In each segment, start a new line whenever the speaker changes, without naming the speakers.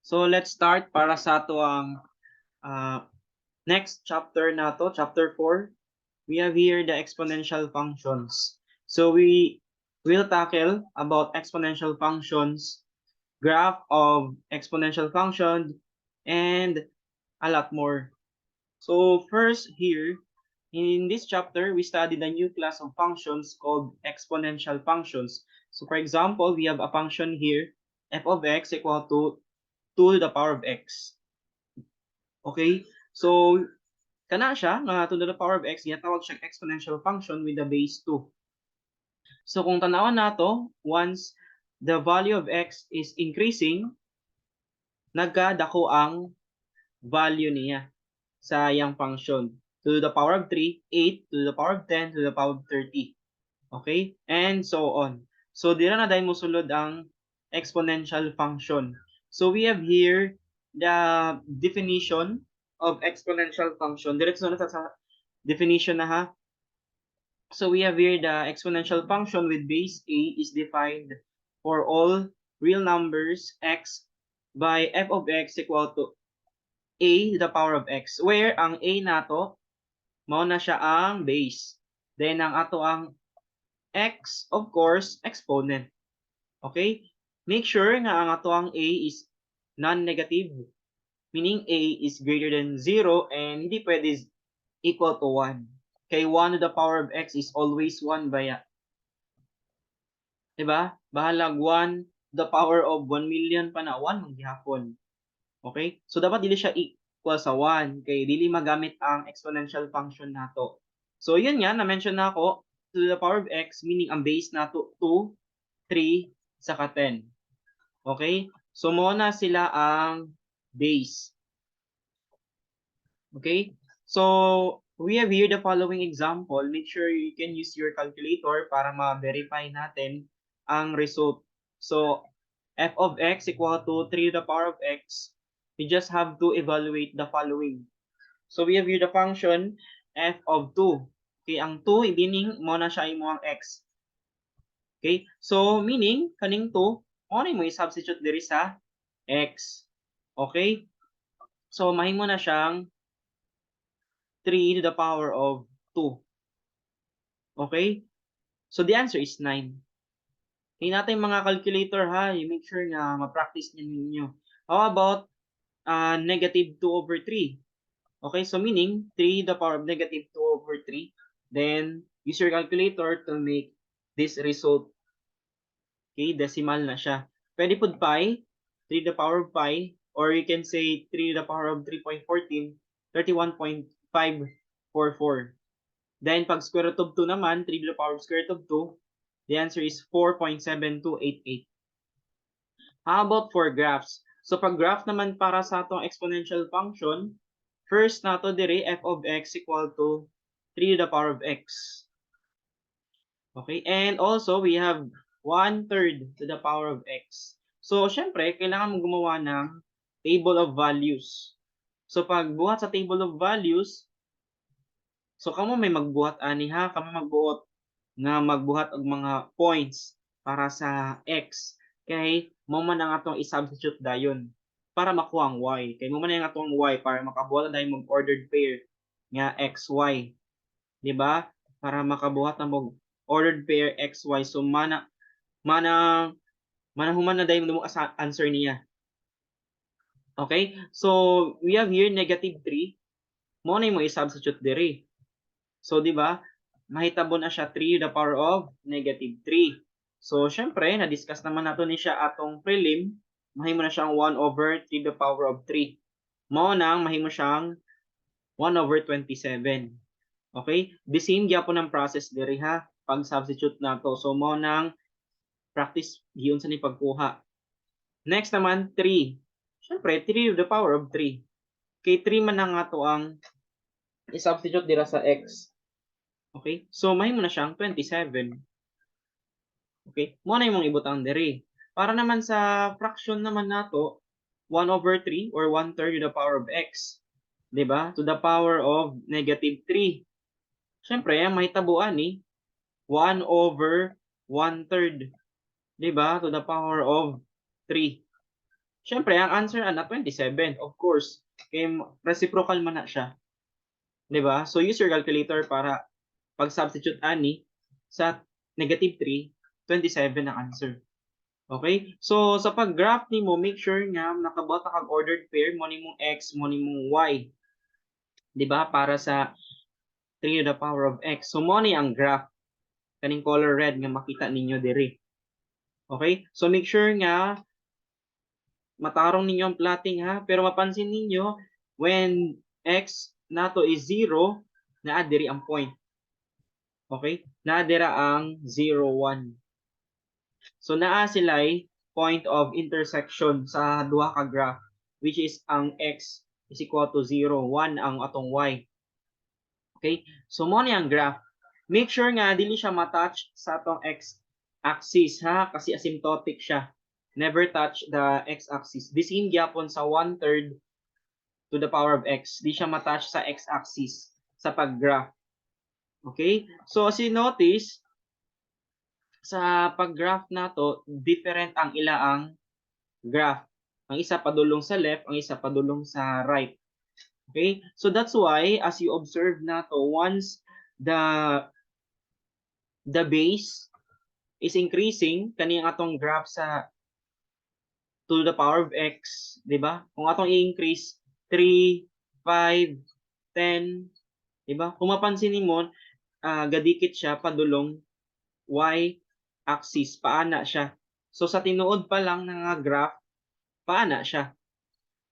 So let's start para sa ato ang uh, next chapter na to, chapter 4. We have here the exponential functions. So we will tackle about exponential functions, graph of exponential function, and a lot more. So first here, in this chapter, we study the new class of functions called exponential functions. So for example, we have a function here, f of x equal to 2 to the power of x. Okay? So, kana siya, nga to the power of x, ginatawag siyang exponential function with the base 2. So, kung tanawan nato, once the value of x is increasing, nagkadako ang value niya sa iyang function. To the power of 3, 8, to the power of 10, to the power of 30. Okay? And so on. So, dira na dahil mosulod ang exponential function. So, we have here the definition of exponential function. Diretso na sa definition na ha. So, we have here the exponential function with base a is defined for all real numbers x by f of x equal to a to the power of x. Where ang a nato, mao na siya ang base. Then, ang ato ang x, of course, exponent. Okay? Make sure nga ang ato ang a is non-negative, meaning a is greater than 0 and hindi pwede equal to 1. Kay 1 to the power of x is always 1 baya. Diba? Bahalag 1 to the power of 1 million pa na 1 maghihapon. Okay? So dapat dili siya equal sa 1 kay dili magamit ang exponential function nato. So yun nga, na-mention na ako, to the power of x, meaning ang base nato 2, 3, saka 10. Okay? So muna sila ang base. Okay? So we have here the following example. Make sure you can use your calculator para ma-verify natin ang result. So f of x equal to 3 to the power of x. We just have to evaluate the following. So we have here the function f of 2. Okay, ang 2 meaning mo na siya imo ang x. Okay? So meaning kaning 2 mo na mo i-substitute diri sa x. Okay? So mahimo na siyang 3 to the power of 2. Okay? So the answer is 9. Hindi natin mga calculator ha, you make sure na ma-practice niyo ninyo. How about negative 2 over 3? Okay, so meaning 3 to the power of negative 2 over 3. Then use your calculator to make this result. Okay, decimal na siya. Pwede po pi, 3 to the power of pi, or you can say 3 to the power of 3.14, 31.544. Then, pag square root of 2 naman, 3 to the power of square root of 2, the answer is 4.7288. How about for graphs? So, pag graph naman para sa itong exponential function, first nato dire f of x equal to 3 to the power of x. Okay, and also we have 1/3 to the power of x. So, syempre, kailangan mo gumawa ng table of values. So, pag buhat sa table of values, so kamo may magbuhat ani ha, kamo magbuhat nga magbuhat og mga points para sa x. Kay mo man ang atong i-substitute dayon para makuha ang y. Kay mo man ang atong y para makabuhat na mag ordered pair nga xy. Di ba? Para makabuhat na mag ordered pair xy. So manahuman na dayon mo answer niya. Okay? So we have here negative 3. Mo na mo i-substitute diri. So di ba? Mahitabo na siya 3 to the power of negative 3. So, syempre, na-discuss naman nato ni siya atong prelim, mahimo na siyang 1 over 3 to the power of 3. Mao nang mahimo siyang 1 over 27. Okay? The same gyapon ang process diri ha, pag substitute nato. So, mao nang practice giyon sa ni pagkuha. Next naman, 3. Syempre, 3 to the power of 3. Kay 3 man na nga to ang i-substitute dira sa x. Okay? So, mahimo na siyang 27. Okay? Mo na imong ibutang diri. Para naman sa fraction naman nato, 1 over 3 or 1/3 to the power of x. 'Di ba? To the power of negative 3. Siyempre, ang mahitabuan ni 1 over 1/3. 'Di ba? To the power of 3. Syempre, ang answer ana 27, of course. Kay reciprocal man na siya, 'di ba? So use your calculator para pag-substitute ani sa -3, 27 ang answer. Okay? So sa pag-graph nimo, make sure nga nakabuhat ka kag ordered pair mo nimong x, mo nimong y, 'di ba? Para sa 3 to the power of x. So mo ni ang graph kaning color red nga makita ninyo diri. Okay? So make sure nga matarong ninyo ang plotting ha, pero mapansin ninyo when x nato is 0, naa diri ang point. Okay? Naa dira ang 0, 1. So naa sila'y point of intersection sa duha ka graph, which is ang x is equal to 0, 1 ang atong y. Okay? So mo ni ang graph. Make sure nga dili siya ma-touch sa atong x-axis ha, kasi asymptotic siya. Never touch the x-axis. The same gyapon sa 1/3 to the power of x. Di siya ma-touch sa x-axis sa pag-graph. Okay? So as you notice, sa pag-graph nato, different ang ilaang graph. Ang isa padulong sa left, ang isa padulong sa right. Okay? So that's why as you observe nato, once the base is increasing, kani ang atong graph sa to the power of x, di ba? Kung atong i-increase 3, 5, 10, di ba? Kung mapansin nimo, gadikit siya padulong y axis, paana siya. So sa tinuod pa lang nga graph, paana siya.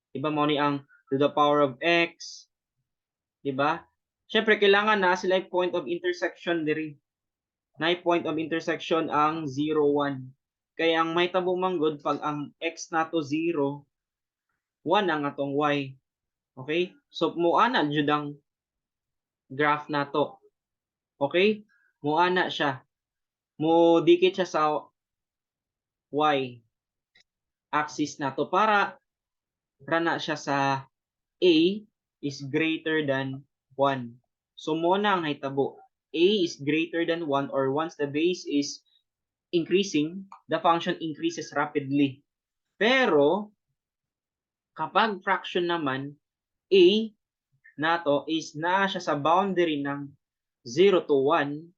Di ba mo ni ang to the power of x, di ba? Syempre kailangan na sila point of intersection diri. Na point of intersection ang 0, 1. Kaya ang may tabo manggod pag ang x nato 0, 1 ang atong y. Okay? So muana jud ang graph nato. Okay? Muana siya. Mo dikit siya sa y axis nato para rana siya sa a is greater than 1. So mo na ang hitabo. A is greater than 1, or once the base is increasing, the function increases rapidly. Pero kapag fraction naman, a nato is naa siya sa boundary ng 0 to 1.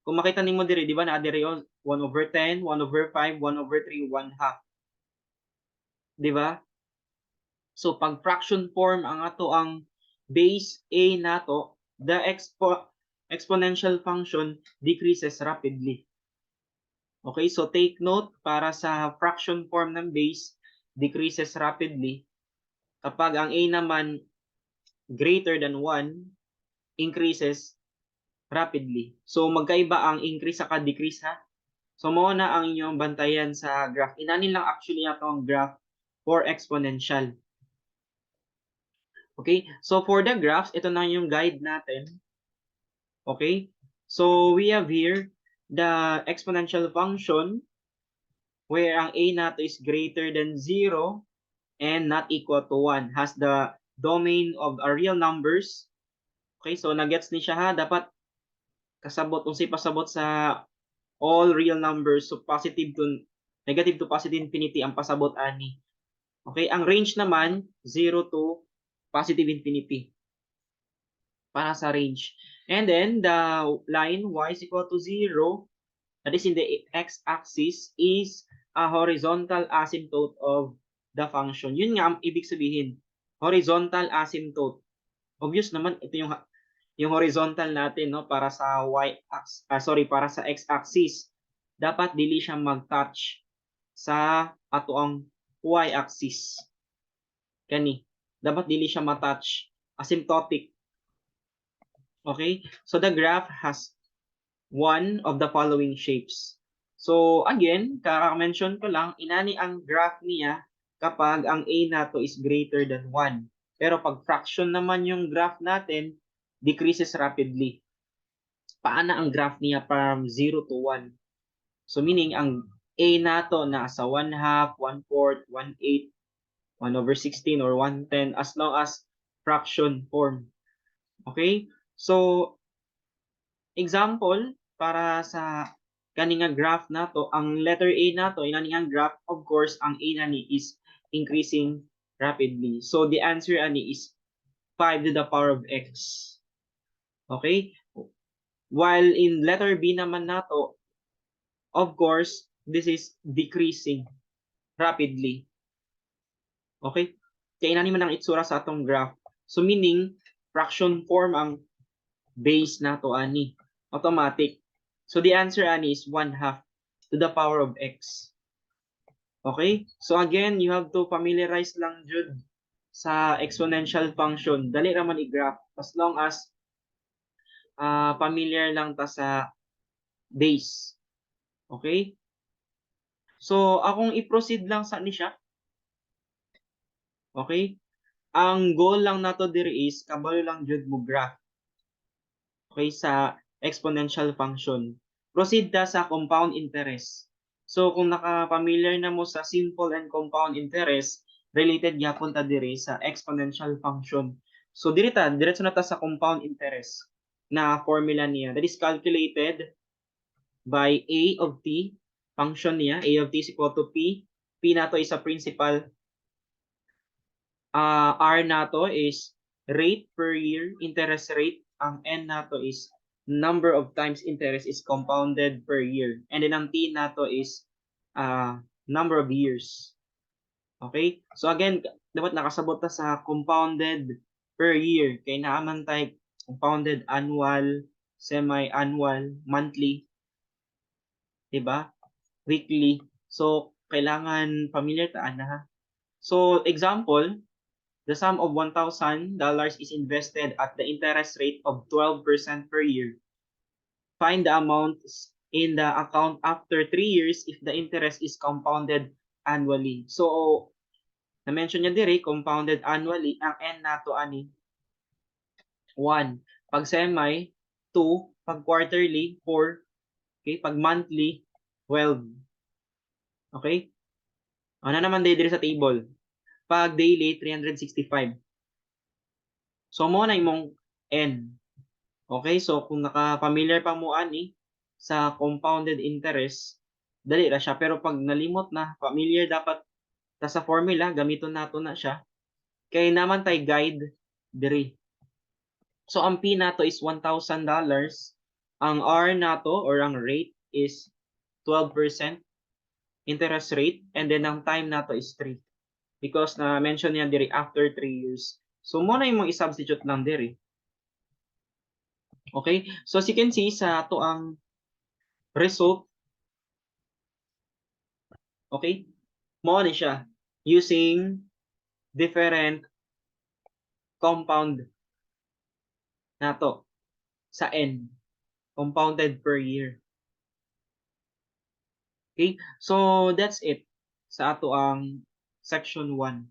Kung makita nimo diri, di ba naa diri 1/10, 1/5, 1/3, 1/2. Di ba? So pag fraction form ang ato ang base a nato, the exponential function decreases rapidly. Okay, so take note, para sa fraction form ng base, decreases rapidly. Kapag ang a naman greater than 1, increases rapidly. So magkaiba ang increase sa decrease ha. So mo na ang inyong bantayan sa graph. Inanin lang actually ato ang graph for exponential. Okay? So for the graphs, ito na yung guide natin. Okay? So we have here the exponential function where ang a nato is greater than 0 and not equal to 1. Has the domain of real numbers. Okay? So nagets ni siya ha. Dapat kasabot kung say pasabot sa all real numbers. So negative to positive infinity ang pasabot ani. Okay? Ang range naman 0 to positive infinity para sa range. And then the line y is equal to 0, that is in the x-axis, is a horizontal asymptote of the function. Yun nga ang ibig sabihin, horizontal asymptote. Obvious naman ito yung horizontal natin, no, para sa para sa x-axis. Dapat dili siya mag-touch sa atoang y-axis. Kani, dapat dili siya ma-touch, asymptotic. Okay? So the graph has one of the following shapes. So again, kaka-mention ko lang, inani ang graph niya kapag ang a nato is greater than 1. Pero pag fraction naman yung graph natin, decreases rapidly. Paana ang graph niya from 0 to 1? So meaning ang a nato nasa 1/2, 1/4, 1/8, 1/16, or 1/10 as long as fraction form. Okay? So example, para sa kaninga graph nato, ang letter A nato, inani ang graph, of course, ang A nani is increasing rapidly. So the answer ani is 5 to the power of x. Okay? While in letter B naman nato, of course, this is decreasing rapidly. Okay? Kaya na naman ang itsura sa atong graph. So meaning, fraction form ang base nato ani. Automatic. So the answer ani is 1/2 to the power of x. Okay? So again, you have to familiarize lang jud sa exponential function. Dali raman i-graph as long as familiar lang ta sa base. Okay? So akong i-proceed lang sa ni siya. Okay? Ang goal lang nato diri is kabalo lang jud mo graph. Okay, sa exponential function. Proceed ta sa compound interest. So kung naka-familiar na mo sa simple and compound interest, related gyapon ta diri sa exponential function. So diri ta, diretso na ta sa compound interest na formula niya. That is calculated by a of t, function niya, a of t is equal to p. P nato is a principal. R nato is rate per year, interest rate. Ang N nato is number of times interest is compounded per year. And then ang T nato is number of years. Okay? So again, dapat nakasabot ta sa compounded per year. Kaya naaman tayo compounded annual, semi-annual, monthly, diba? Weekly. So, kailangan familiar taan na ha. So, example, the sum of $1,000 is invested at the interest rate of 12% per year. Find the amount in the account after 3 years if the interest is compounded annually. So, na-mention niya dire, compounded annually, ang N nato ani 1. Pag semi, 2. Pag quarterly, 4. Okay, pag monthly, 12. Okay? Ano naman dire sa table? Pag daily, 365. So, mo na imong N. Okay, so kung naka-familiar pa mo ani sa compounded interest, dali ra siya. Pero pag nalimot na, familiar dapat ta sa formula, gamiton nato na siya. Kay naman tay guide diri. So ang P nato is $1,000. Ang R nato or ang rate is 12% interest rate, and then ang time nato is 3. Because na mention niya diri after 3 years. So mo na imong i-substitute lang diri. Okay? So as you can see sa to ang result, okay? Mo ni siya using different compound nato sa N, compounded per year. Okay? So that's it sa ato ang section 1.